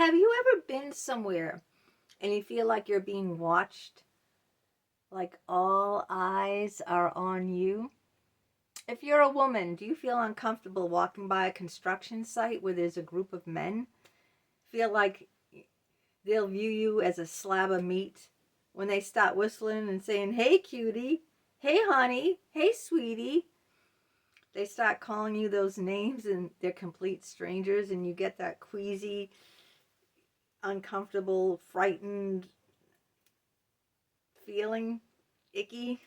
Have you ever been somewhere and you feel like you're being watched? Like all eyes are on you? If you're a woman, do you feel uncomfortable walking by a construction site where there's a group of men? Feel like they'll view you as a slab of meat when they start whistling and saying, "Hey, cutie. Hey, honey. Hey, sweetie." They start calling you those names and they're complete strangers, and you get that queasy, uncomfortable, frightened feeling, icky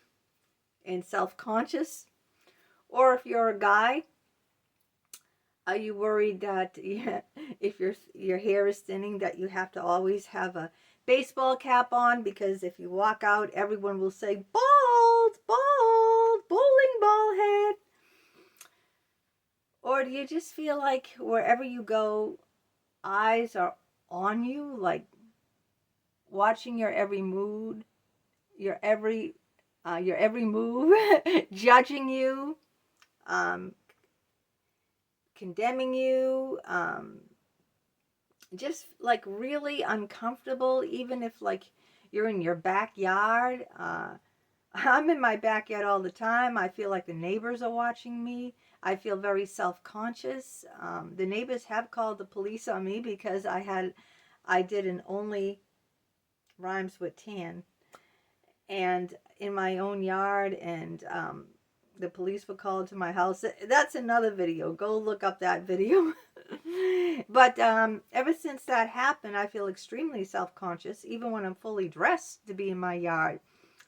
and self-conscious. Or if you're a guy, are you worried that if your hair is thinning, that you have to always have a baseball cap on, because if you walk out, everyone will say, "Bald, bald, bowling ball head"? Or do you just feel like wherever you go, eyes are on you, like watching your every mood, your every move, judging you, condemning you, just like really uncomfortable, even if like you're in your backyard. I'm in my backyard all the time. I feel like the neighbors are watching me. I feel very self-conscious. The neighbors have called the police on me because I did an only rhymes with tan and in my own yard, and the police were called to my house. That's another video. Go look up that video. But ever since that happened, I feel extremely self-conscious, even when I'm fully dressed to be in my yard.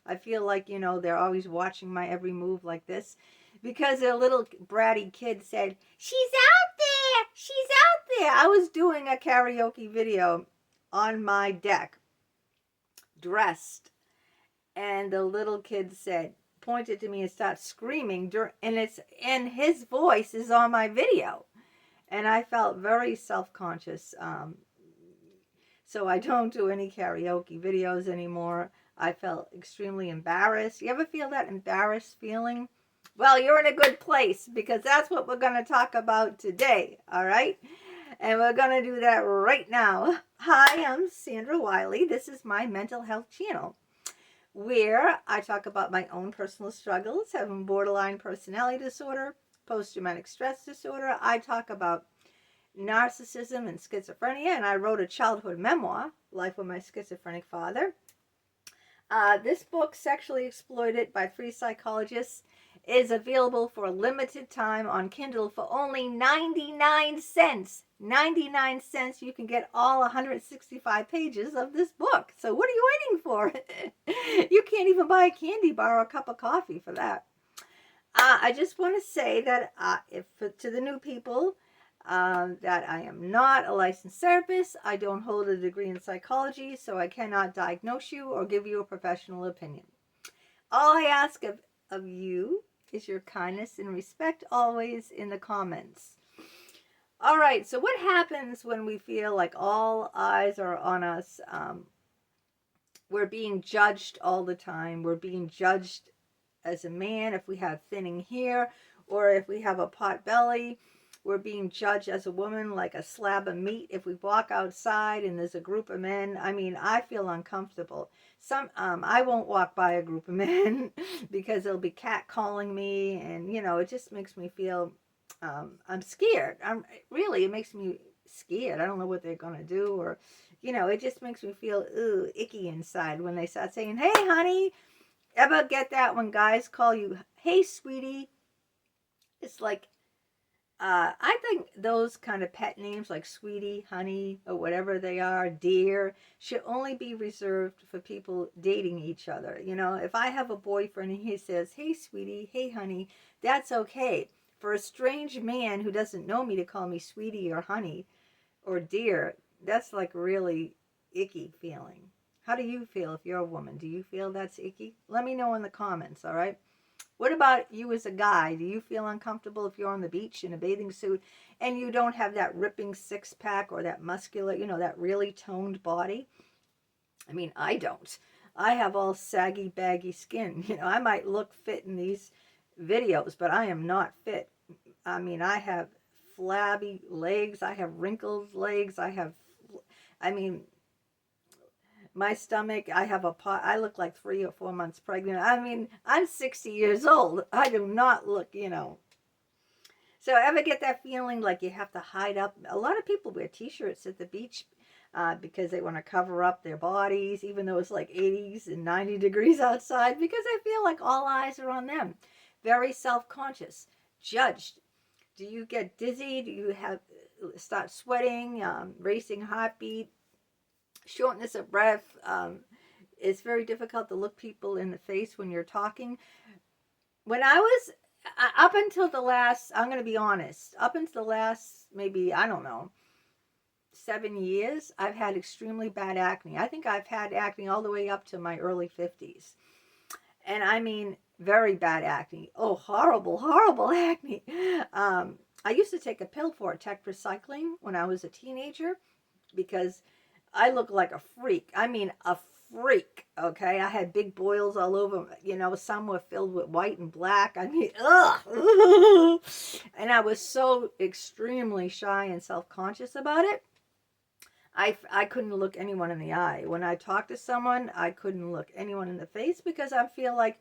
I feel like, they're always watching my every move like this, because a little bratty kid said, "She's out there! She's out there!" I was doing a karaoke video on my deck, dressed, and the little kid pointed to me and started screaming, and his voice is on my video, and I felt very self-conscious. So I don't do any karaoke videos anymore. I felt extremely embarrassed. You ever feel that embarrassed feeling? Well, you're in a good place, because that's what we're going to talk about today, all right? And we're going to do that right now. Hi, I'm Sandra Wyllie. This is my mental health channel, where I talk about my own personal struggles, having borderline personality disorder, post-traumatic stress disorder. I talk about narcissism and schizophrenia, and I wrote a childhood memoir, Life with My Schizophrenic Father. This book, Sexually Exploited by 3 Psychologists, is available for a limited time on Kindle for only 99 cents. 99 cents, you can get all 165 pages of this book. So what are you waiting for? You can't even buy a candy bar or a cup of coffee for that. I just want to say that to the new people, that I am not a licensed therapist. I don't hold a degree in psychology, so I cannot diagnose you or give you a professional opinion. All I ask of you is your kindness and respect, always in the comments. All right, so what happens when we feel like all eyes are on us? We're being judged all the time. We're being judged as a man if we have thinning hair, or if we have a pot belly. We're being judged as a woman like a slab of meat if we walk outside and there's a group of men. I mean, I feel uncomfortable. I won't walk by a group of men because they'll be catcalling me, and it just makes me feel I'm scared. It makes me scared. I don't know what they're gonna do, or it just makes me feel icky inside when they start saying, "Hey, honey." Ever get that when guys call you, "Hey, sweetie"? It's like, I think those kind of pet names like sweetie, honey, or whatever they are, dear, should only be reserved for people dating each other. If I have a boyfriend and he says, "Hey, sweetie, hey, honey," that's okay. For a strange man who doesn't know me to call me sweetie or honey or dear, that's like really icky feeling. How do you feel if you're a woman? Do you feel that's icky? Let me know in the comments, all right? What about you as a guy? Do you feel uncomfortable if you're on the beach in a bathing suit and you don't have that ripping six-pack or that muscular, that really toned body? I mean, I don't. I have all saggy, baggy skin. I might look fit in these videos, but I am not fit. I mean, I have flabby legs. I have wrinkled legs. I have I mean, my stomach, I have a pot. I look like 3 or 4 months pregnant. I mean, I'm 60 years old. I do not look, So ever get that feeling like you have to hide up? A lot of people wear t-shirts at the beach because they want to cover up their bodies, even though it's like 80s and 90 degrees outside, because they feel like all eyes are on them. Very self-conscious, judged. Do you get dizzy? Do you start sweating, racing heartbeat, shortness of breath? It's very difficult to look people in the face when you're talking. When I was, up until the last, I'm going to be honest, up until the last, maybe, I don't know, 7 years, I've had extremely bad acne. I think I've had acne all the way up to my early 50s. And I mean, very bad acne. Oh, horrible, horrible acne. I used to take a pill for it, tetracycline, when I was a teenager, because I look like a freak. I mean, a freak, okay? I had big boils all over, some were filled with white and black. I mean, ugh. And I was so extremely shy and self-conscious about it. I couldn't look anyone in the eye. When I talked to someone, I couldn't look anyone in the face because I feel like,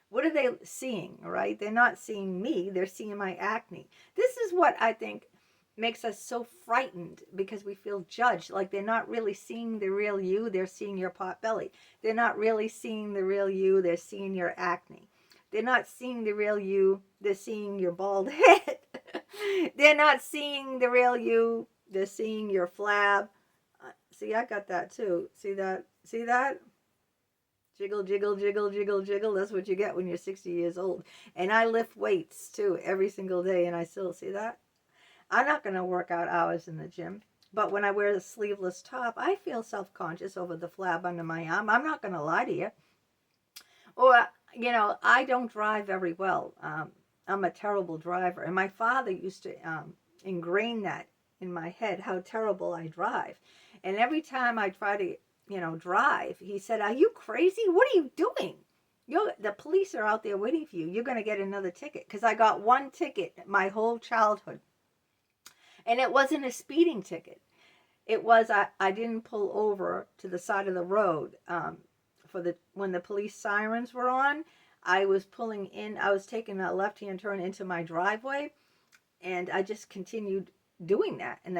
what are they seeing, right? They're not seeing me. They're seeing my acne. This is what I think makes us so frightened, because we feel judged. Like they're not really seeing the real you. They're seeing your pot belly. They're not really seeing the real you. They're seeing your acne. They're not seeing the real you. They're seeing your bald head. They're not seeing the real you. They're seeing your flab. See, I got that too. See that? See that? Jiggle, jiggle, jiggle, jiggle, jiggle. That's what you get when you're 60 years old. And I lift weights too every single day, and I still see that. I'm not going to work out hours in the gym, but when I wear the sleeveless top, I feel self-conscious over the flab under my arm. I'm not going to lie to you. Or, I don't drive very well. I'm a terrible driver. And my father used to ingrain that in my head, how terrible I drive. And every time I try to, drive, he said, "Are you crazy? What are you doing? The police are out there waiting for you. You're going to get another ticket." Because I got one ticket my whole childhood. And it wasn't a speeding ticket. It was, I didn't pull over to the side of the road when the police sirens were on. I was pulling in, I was taking a left-hand turn into my driveway, and I just continued doing that. And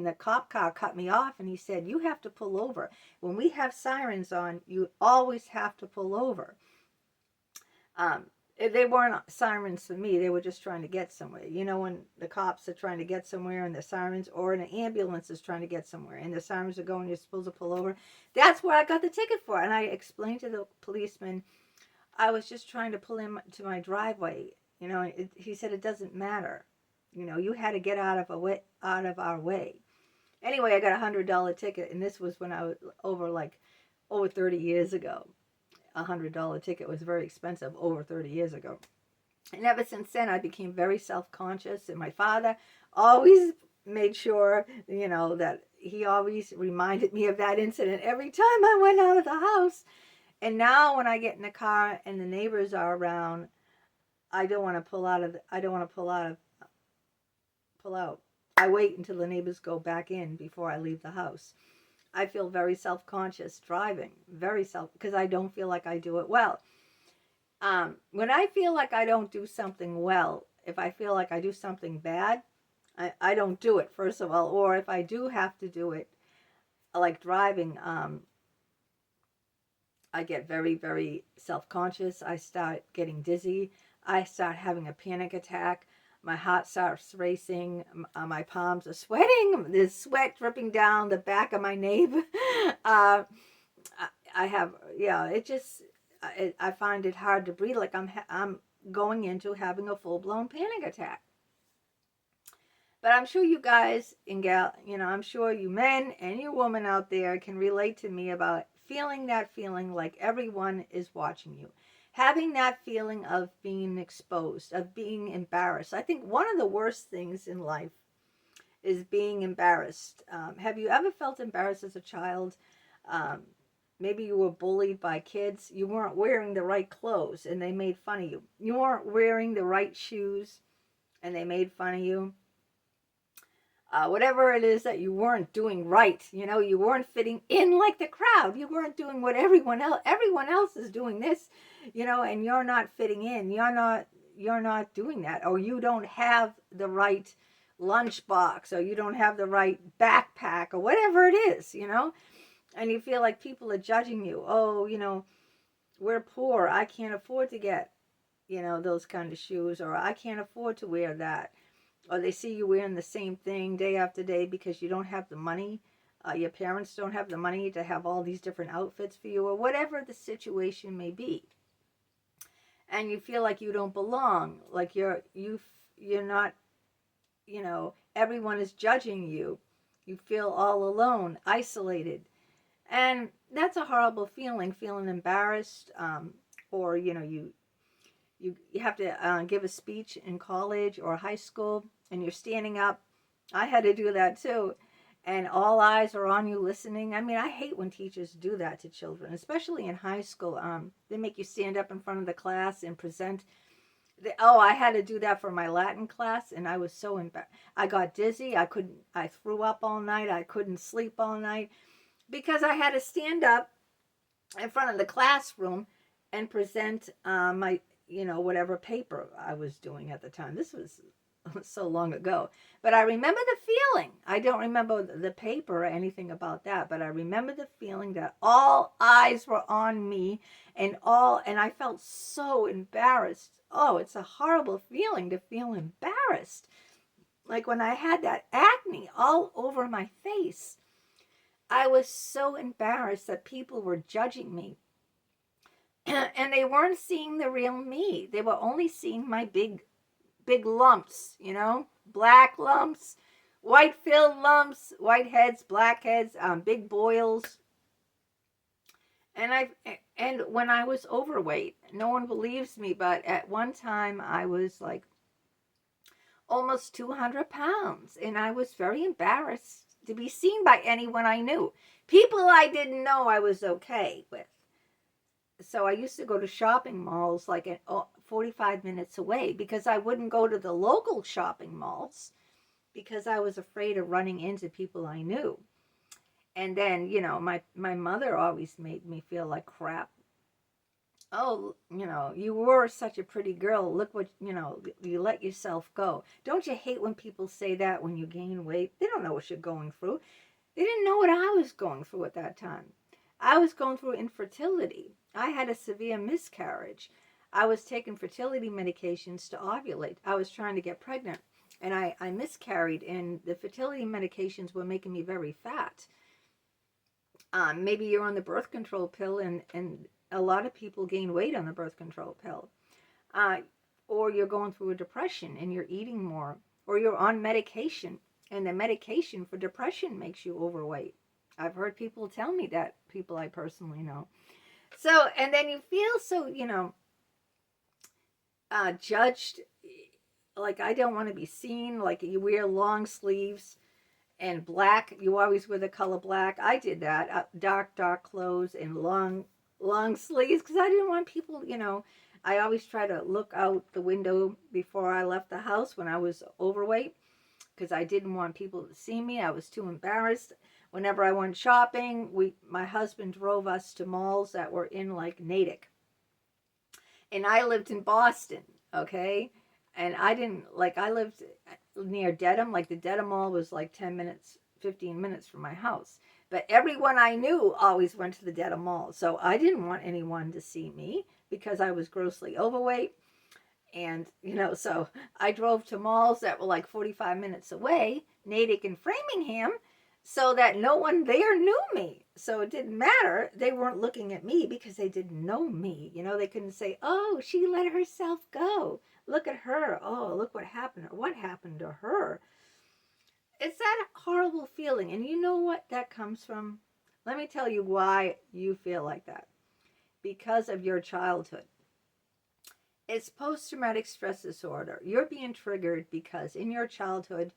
the cop car cut me off, and he said, "You have to pull over. When we have sirens on, you always have to pull over." They weren't sirens for me. They were just trying to get somewhere. When the cops are trying to get somewhere and the sirens, or an ambulance is trying to get somewhere and the sirens are going, you're supposed to pull over. That's what I got the ticket for. And I explained to the policeman, I was just trying to pull him to my driveway. He said, "It doesn't matter. You had to get out of our way." Anyway, I got a $100 ticket, and this was when I was over 30 years ago. $100 ticket was very expensive over 30 years ago. And ever since then, I became very self-conscious. And my father always made sure, that he always reminded me of that incident every time I went out of the house. And now when I get in the car and the neighbors are around, I don't want to pull out. I wait until the neighbors go back in before I leave the house. I feel very self-conscious driving, because I don't feel like I do it well. When I feel like I don't do something well, if I feel like I do something bad, I don't do it, first of all. Or if I do have to do it, like driving, I get very, very self-conscious. I start getting dizzy. I start having a panic attack. My heart starts racing. My palms are sweating. There's sweat dripping down the back of my nape. I find it hard to breathe. Like I'm going into having a full-blown panic attack. But I'm sure you guys and I'm sure you men and you women out there can relate to me about feeling that feeling like everyone is watching you. Having that feeling of being exposed, of being embarrassed. I think one of the worst things in life is being embarrassed. Have you ever felt embarrassed as a child? Maybe you were bullied by kids. You weren't wearing the right clothes and they made fun of you. You weren't wearing the right shoes and they made fun of you. whatever it is that you weren't doing right. You weren't fitting in like the crowd. You weren't doing what everyone else is doing this, and you're not fitting in. You're not doing that, or you don't have the right lunchbox, or you don't have the right backpack, or whatever it is, and you feel like people are judging you. Oh, we're poor. I can't afford to get, those kind of shoes, or I can't afford to wear that. Or they see you wearing the same thing day after day because you don't have the money. Your parents don't have the money to have all these different outfits for you, or whatever the situation may be. And you feel like you don't belong, like you're not, everyone is judging you. You feel all alone, isolated. And that's a horrible feeling embarrassed, or you have to give a speech in college or high school, and you're standing up. I had to do that too, and all eyes are on you listening. I mean, I hate when teachers do that to children, especially in high school. They make you stand up in front of the class and present. I had to do that for my Latin class, and I was so embarrassed. I got dizzy. I threw up all night. I couldn't sleep all night because I had to stand up in front of the classroom and present my whatever paper I was doing at the time. This was so long ago. But I remember the feeling. I don't remember the paper or anything about that, but I remember the feeling that all eyes were on me, and I felt so embarrassed. Oh, it's a horrible feeling to feel embarrassed. Like when I had that acne all over my face, I was so embarrassed that people were judging me. And they weren't seeing the real me. They were only seeing my big lumps, black lumps, white filled lumps, white heads, black heads, big boils. And when I was overweight, no one believes me, but at one time I was like almost 200 pounds, and I was very embarrassed to be seen by anyone I knew. People I didn't know I was okay with. So I used to go to shopping malls like 45 minutes away, because I wouldn't go to the local shopping malls because I was afraid of running into people I knew. And then, my mother always made me feel like crap. Oh, you were such a pretty girl. Look what, you let yourself go. Don't you hate when people say that when you gain weight? They don't know what you're going through. They didn't know what I was going through at that time. I was going through infertility. I had a severe miscarriage. I was taking fertility medications to ovulate. I was trying to get pregnant, and I miscarried, and the fertility medications were making me very fat. Maybe you're on the birth control pill, and a lot of people gain weight on the birth control pill. Or you're going through a depression and you're eating more, or you're on medication, and the medication for depression makes you overweight. I've heard people tell me that, people I personally know. So, and then you feel so, judged. Like, I don't want to be seen. Like, you wear long sleeves and black. You always wear the color black. I did that. Dark clothes and long sleeves, because I didn't want people, I always try to look out the window before I left the house when I was overweight, because I didn't want people to see me. I was too embarrassed. Whenever I went shopping, my husband drove us to malls that were in like Natick. And I lived in Boston, okay? And I lived near Dedham. Like, the Dedham Mall was like 10 minutes, 15 minutes from my house. But everyone I knew always went to the Dedham Mall. So I didn't want anyone to see me because I was grossly overweight. And, so I drove to malls that were like 45 minutes away, Natick and Framingham, so that no one there knew me. So it didn't matter. They weren't looking at me because they didn't know me. They couldn't say, oh, she let herself go. Look at her. Oh, look what happened. What happened to her? It's that horrible feeling. And you know what that comes from? Let me tell you why you feel like that. Because of your childhood. It's post-traumatic stress disorder. You're being triggered because in your childhood,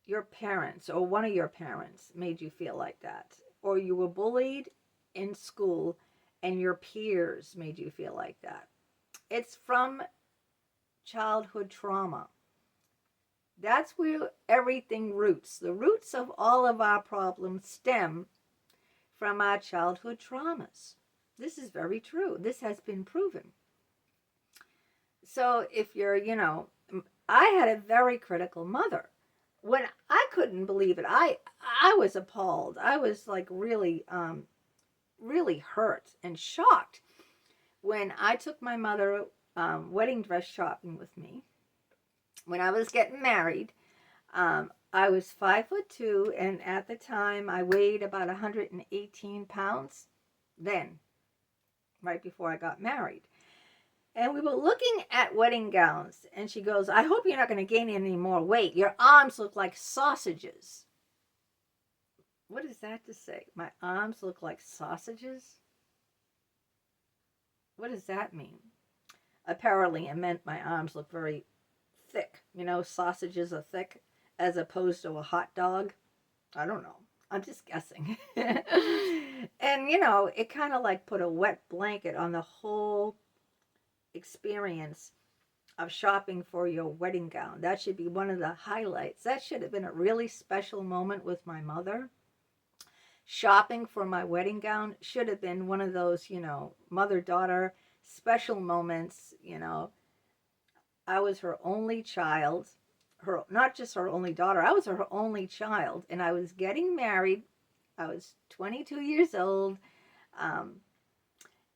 your parents or one of your parents made you feel like that. Or you were bullied in school and your peers made you feel like that. It's from childhood trauma. That's where everything roots. The roots of all of our problems stem from our childhood traumas. This is very true. This has been proven. So if you're, I had a very critical mother. When I couldn't believe it, I was appalled. I was like really really hurt and shocked when I took my mother wedding dress shopping with me. When I was getting married, I was 5'2", and at the time I weighed about 118 pounds. Then, right before I got married. And we were looking at wedding gowns, and she goes, I hope you're not going to gain any more weight. Your arms look like sausages. What is that to say? My arms look like sausages? What does that mean? Apparently, it meant my arms look very thick. Sausages are thick as opposed to a hot dog. I don't know. I'm just guessing. And, it kind of like put a wet blanket on the whole experience of shopping for your wedding gown. That should be one of the highlights. That should have been a really special moment with my mother. Shopping for my wedding gown should have been one of those, mother-daughter special moments. I was her only child. Not just her only daughter, I was her only child, and I was getting married. I was 22 years old.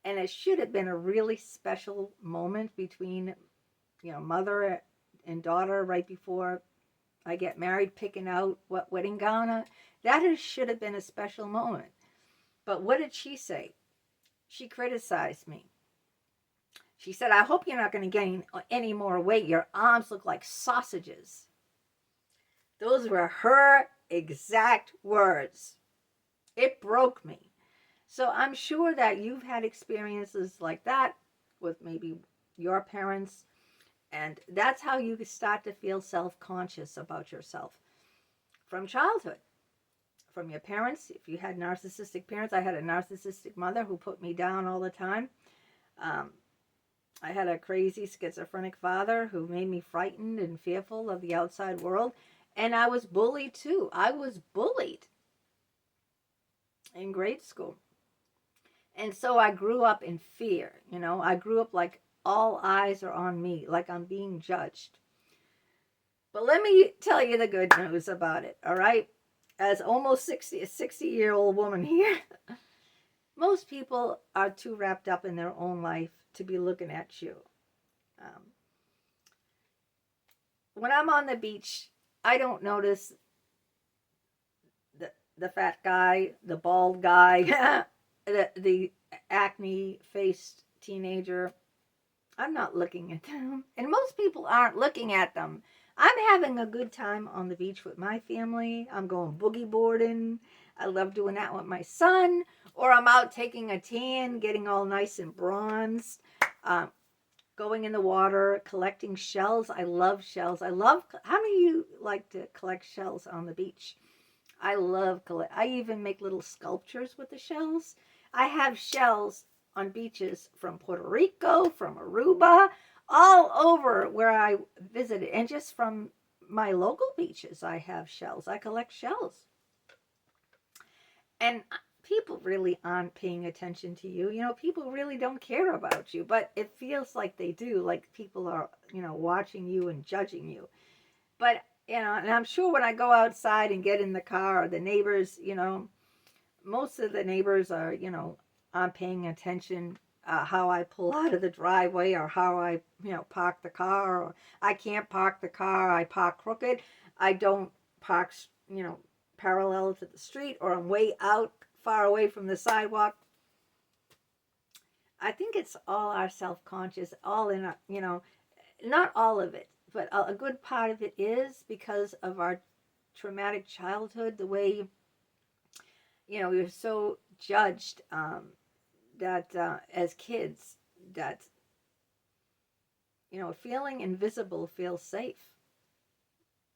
And it should have been a really special moment between, mother and daughter right before I get married, picking out what wedding gown. That should have been a special moment. But what did she say? She criticized me. She said, I hope you're not going to gain any more weight. Your arms look like sausages. Those were her exact words. It broke me. So I'm sure that you've had experiences like that with maybe your parents, and that's how you start to feel self-conscious about yourself from childhood, from your parents. If you had narcissistic parents, I had a narcissistic mother who put me down all the time. I had a crazy schizophrenic father who made me frightened and fearful of the outside world, and I was bullied too. I was bullied in grade school. And so I grew up in fear. I grew up like all eyes are on me, like I'm being judged. But let me tell you the good news about it, all right? As almost a 60-year-old woman here, most people are too wrapped up in their own life to be looking at you. When I'm on the beach, I don't notice the fat guy, the bald guy, the acne-faced teenager. I'm not looking at them. And most people aren't looking at them. I'm having a good time on the beach with my family. I'm going boogie boarding. I love doing that with my son. Or I'm out taking a tan, getting all nice and bronzed. Going in the water, collecting shells. I love shells. How many of you like to collect shells on the beach? I even make little sculptures with the shells. I have shells on beaches from Puerto Rico, from Aruba, all over where I visited. And just from my local beaches, I have shells. I collect shells. And people really aren't paying attention to you. People really don't care about you, but it feels like they do, like people are, watching you and judging you. But, and I'm sure when I go outside and get in the car, the neighbors, most of the neighbors are, I'm paying attention how I pull out of the driveway, or how I, park the car, or I can't park the car, I park crooked. I don't park, parallel to the street, or I'm way out, far away from the sidewalk. I think it's all our self-conscious, all in our, not all of it, but a good part of it is because of our traumatic childhood, the way, we were so judged that as kids, that, feeling invisible feels safe.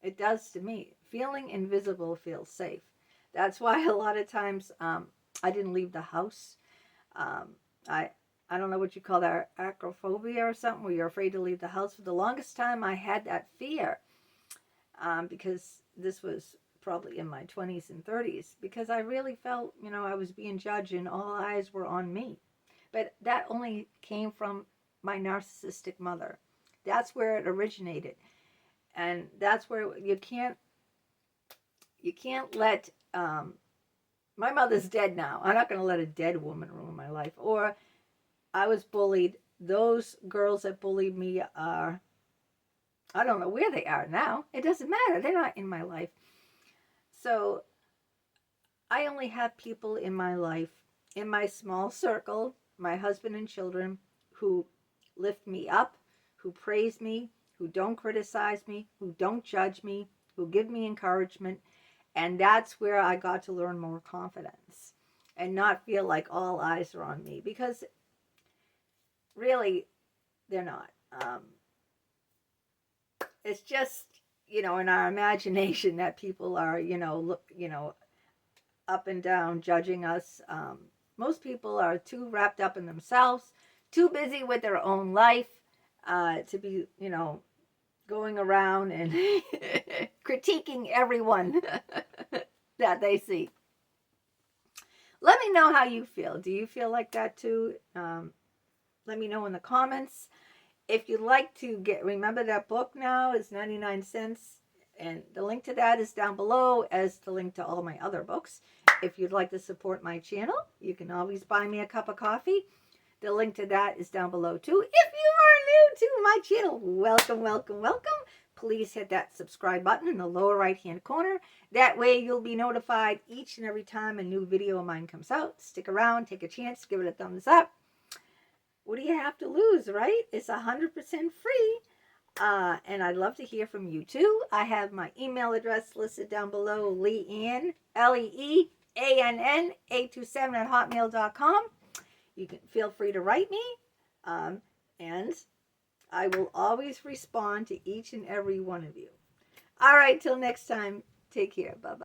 It does to me. Feeling invisible feels safe. That's why a lot of times I didn't leave the house. I don't know what you call that, acrophobia or something, where you're afraid to leave the house. For the longest time, I had that fear. because this was probably in my 20s and 30s, because I really felt, I was being judged and all eyes were on me. But that only came from my narcissistic mother. That's where it originated. And that's where you can't let, my mother's dead now. I'm not going to let a dead woman ruin my life. Or I was bullied. Those girls that bullied me are, I don't know where they are now. It doesn't matter. They're not in my life. So I only have people in my life, in my small circle, my husband and children, who lift me up, who praise me, who don't criticize me, who don't judge me, who give me encouragement. And that's where I got to learn more confidence and not feel like all eyes are on me, because really they're not. It's just, in our imagination that people are, up and down judging us. Most people are too wrapped up in themselves, too busy with their own life to be, going around and critiquing everyone that they see. Let me know how you feel. Do you feel like that too? Let me know in the comments. If you'd like to remember that book now is 99 cents. And the link to that is down below, as the link to all my other books. If you'd like to support my channel, you can always buy me a cup of coffee. The link to that is down below too. If you are new to my channel, welcome, welcome, welcome. Please hit that subscribe button in the lower right-hand corner. That way you'll be notified each and every time a new video of mine comes out. Stick around, take a chance, give it a thumbs up. What do you have to lose, right? It's 100% free. And I'd love to hear from you too. I have my email address listed down below, Leann, LEEANN827@hotmail.com. You can feel free to write me, and I will always respond to each and every one of you. All right, till next time, take care. Bye-bye.